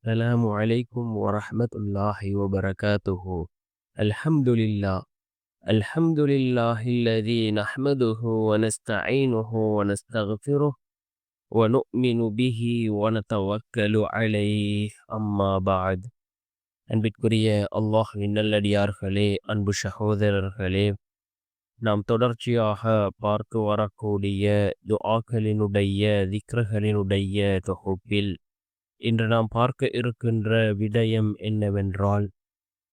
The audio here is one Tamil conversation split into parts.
السلام عليكم ورحمة الله وبركاته. الحمد لله. الحمد لله الذي نحمده ونستعينه ونستغفره ونؤمن به ونتوكل عليه. أما بعد. அன்பிற்குரிய அல்லாஹ்வின் நல்லடியார்களே, அன்பு சகோதரர்களே, நாம் தொடர்ச்சியாக பார்த்து வரக்கூடிய துஆக்களினுடைய திக்ருகளினுடைய தொகுப்பில் இன்று நாம் பார்க்க இருக்கின்ற விடயம் என்னவென்றால்,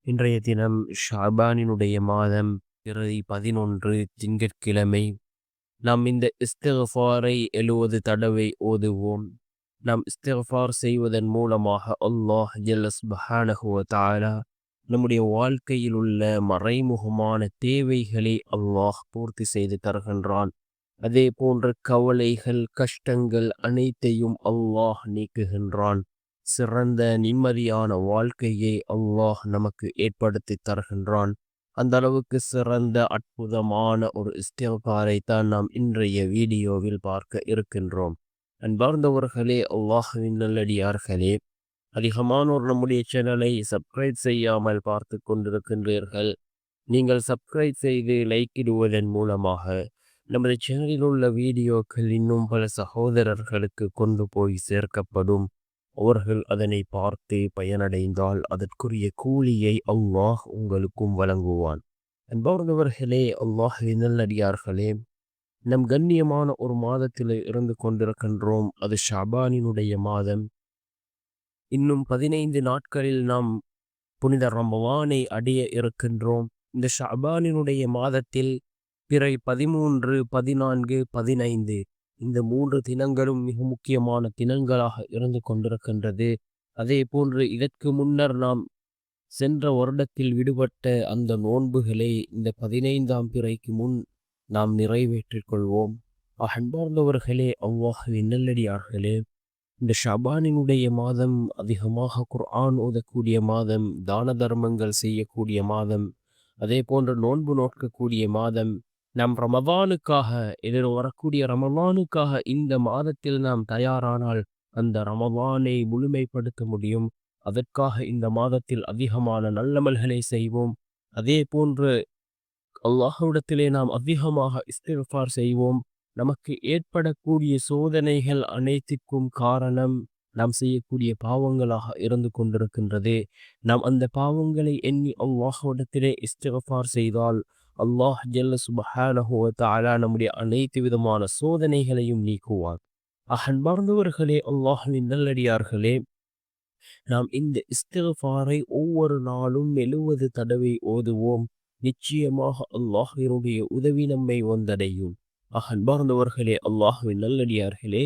இன்றைய தினம் ஷாபானினுடைய மாதம் பிறை 11 திங்கட்கிழமை. நாம் இந்த இஸ்திக்ஃபாரை 70 தடவை ஓதுவோம். நாம் இஸ்திக்ஃபார் செய்வதன் மூலமாக அல்லாஹ் ஜல்ல சுப்ஹானஹு வ தஆலா நம்முடைய வாழ்க்கையில் உள்ள மறைமுகமான தேவைகளை அல்லாஹ் பூர்த்தி செய்து தருகின்றான். அதே போன்ற கவலைகள் கஷ்டங்கள் அனைத்தையும் அல்லாஹ் நீக்குகின்றான். சிறந்த நிம்மதியான வாழ்க்கையை அல்லாஹ் நமக்கு ஏற்படுத்தி தருகின்றான். அந்த அளவுக்கு சிறந்த அற்புதமான ஒரு இஸ்திக்ஃபாரை தான் நாம் இன்றைய வீடியோவில் பார்க்க இருக்கின்றோம். அன்பார்ந்தவர்களே, அல்லாஹ்வின் நல்லடியார்களே, அதிகமானோர் நம்முடைய சேனலை சப்ஸ்கிரைப் செய்யாமல் பார்த்து கொண்டிருக்கின்றீர்கள். நீங்கள் சப்ஸ்கிரைப் செய்து லைக் இடுவதன் மூலமாக நமது சேனலில் உள்ள வீடியோக்கள் இன்னும் பல சகோதரர்களுக்கு கொண்டு போய் சேர்க்கப்படும். அவர்கள் அதனை பார்த்து பயனடைந்தால் அதற்குரிய கூலியை அல்லாஹ் உங்களுக்கும் வழங்குவான். அன்பார்ந்தவர்களே, அல்லாஹ்வின் நல்லடியார்களே, நம் கண்ணியமான ஒரு மாதத்தில் இருந்து கொண்டிருக்கின்றோம். அது ஷாபானினுடைய மாதம். இன்னும் 15 நாட்களில் நாம் புனித ரமலானை அடைய இருக்கின்றோம். இந்த ஷாபானினுடைய மாதத்தில் பிறை 13, 14, 15 இந்த 3 தினங்களும் மிக முக்கியமான தினங்களாக இருந்து கொண்டிருக்கின்றது. அதே போன்று இதற்கு முன்னர் நாம் சென்ற வருடத்தில் விடுபட்ட அந்த நோன்புகளை இந்த 15ஆம் பிறைக்கு முன் நாம் நிறைவேற்றிக் கொள்வோம். அன்பார்ந்தவர்களே, அல்லாஹ்வின் நல்லடியார்களே, இந்த ஷாபானினுடைய மாதம் அதிகமாக குர்ஆன் ஓதக்கூடிய மாதம், தான தர்மங்கள் செய்யக்கூடிய மாதம், அதே போன்று நோன்பு நோக்கக்கூடிய மாதம். நாம் ரமதானுக்காக எதிர் வரக்கூடிய ரமதானுக்காக இந்த மாதத்தில் நாம் தயாரானால் அந்த ரமதானை முழுமைப்படுத்த முடியும். அதற்காக இந்த மாதத்தில் அதிகமான நல்லமல்களை செய்வோம். அதே போன்று அல்லாஹ்விடத்திலே நாம் அதிகமாக இஸ்திக்ஃபார் செய்வோம். நமக்கு ஏற்படக்கூடிய சோதனைகள் அனைத்திற்கும் காரணம் நாம் செய்யக்கூடிய பாவங்களாக இருந்து கொண்டிருக்கின்றது. நாம் அந்த பாவங்களை எண்ணி அல்லாஹ்விடத்திலே இஸ்திக்ஃபார் செய்தால் அல்லாஹ் ஜல்ல சுப்ஹானஹு வ தஆலா நம்முடைய அனைத்து விதமான சோதனைகளையும் நீக்குவார். அன்பார்ந்தவர்களே, அல்லாஹ்வின் நல்லடியார்களே, நாம் இந்த இஸ்திக்ஃபாரை ஒவ்வொரு நாளும் 70 தடவை ஓதுவோம். நிச்சயமாக அல்லாஹ்வினுடைய உதவி நம்மை வந்தடையும். அன்பார்ந்தவர்களே, அல்லாஹ்வின் நல்லடியார்களே,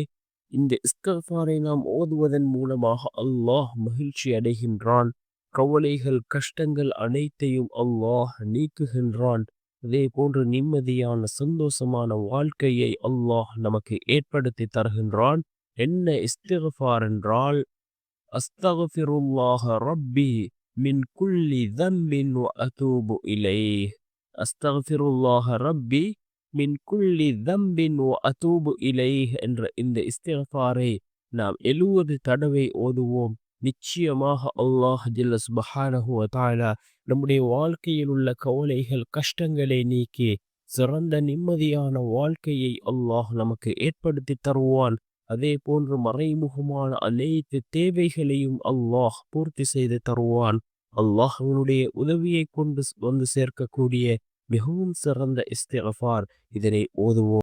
இந்த இஸ்திக்ஃபாரை நாம் ஓதுவதன் மூலமாக அல்லாஹ் மகிழ்ச்சி அடைகின்றான். கவலைகள் கஷ்டங்கள் அனைத்தையும் அல்லாஹ் நீக்குகின்றான். அதே போன்று நிம்மதியான சந்தோஷமான வாழ்க்கையை அல்லாஹ் நமக்கு ஏற்படுத்தி தருகின்றான். என்ன இஸ்திக்ஃபார் என்றால், அஸ்தக்ஃபிருல்லாஹ ரப்பி மின் குல்லி தம்பின் வ அதூபு இலைஹ். அஸ்தக்ஃபிருல்லாஹ ரப்பி மின் குல்லி தம்பின் வ அதூபு இலைஹ் என்ற இந்த இஸ்திக்ஃபாரை நாம் 70 தடவை ஓதுவோம். நிச்சயமாக அல்லாஹ் ஜல்ல சுப்ஹானஹு வ தஆலா நம்முடைய வாழ்க்கையில் உள்ள கவலைகள் கஷ்டங்களை நீக்கி சிறந்த நிம்மதியான வாழ்க்கையை அல்லாஹ் நமக்கு ஏற்படுத்தி தருவான். அதே போன்று மறைமுகமான அனைத்து தேவைகளையும் அல்லாஹ் பூர்த்தி செய்து தருவான். அல்லாஹ்வினுடைய உதவியை கொண்டு வந்து சேர்க்கக்கூடிய மிகவும் சிறந்த இஸ்திக்ஃபார். இதனை ஓதுவோம்.